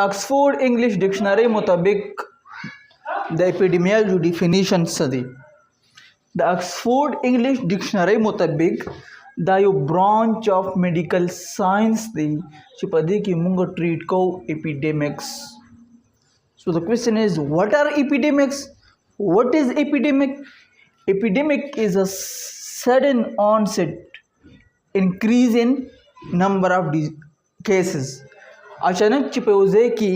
Oxford English dictionary मुताबिक the epidemiology definition सदी the Oxford English dictionary मुताबिक دا یو برانچ آف میډیکل ساينس دی چې په دې کې موږ ټریټ کوو اپیډیمکس. So the question is, what are epidemics? What is epidemic? Epidemic is a sudden onset increase in number of cases. اچانک چې په وځای کې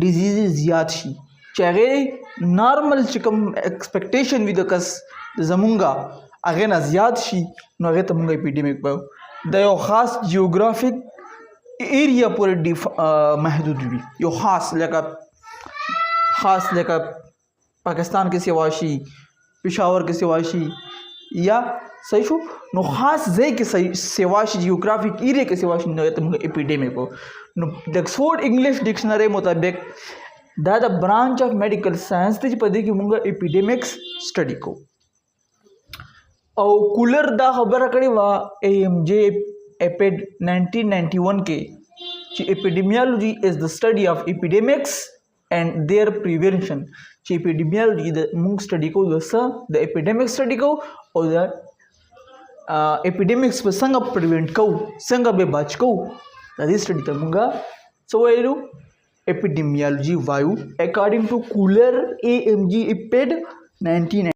ډیزیز زیات شي چې هغه نارمل چې کوم ایکسپیکټیشن وي د کس زمونږه هغه نه زیات شي نو هغه ته موږ اپیډیمیک وایو. د یو خاص جیوګرافیک ایریا پورې محدود وي، یو خاص لکه پاکستان کې سیوا شي، پشاور کې سیوا شي یا صحیح شو نو خاص ځای کې سیوا شي، جیوګرافیک ایریا کې سیوا شي نو هغه ته موږ اپیډیمیک وایو. نو د آکسفورډ انګلیش ډکشنری مطابق دا د برانچ آف میډیکل ساينس دی چې په دې کې موږ اپیډیمیکس سټډي کوو. او کولر دا خبره کړې وه AMJ اپیډ 1991 کې چې اپیډیمیولوژي از د سټډي اف اپیډیمکس اینڈ دیر پریونشن، چې اپیډیمیولوژي د موږ سټډي کوو د څه د اپیډیمکس سټډي کوو او د اپیډیمکس په څنګه پریونټ کوو، څنګه به بچ کوو، د دې سټډي ته موږ څه ویلو اپیډیمیولوژي وایو اکارډینګ ټو کولر AMG اپیډ 1991.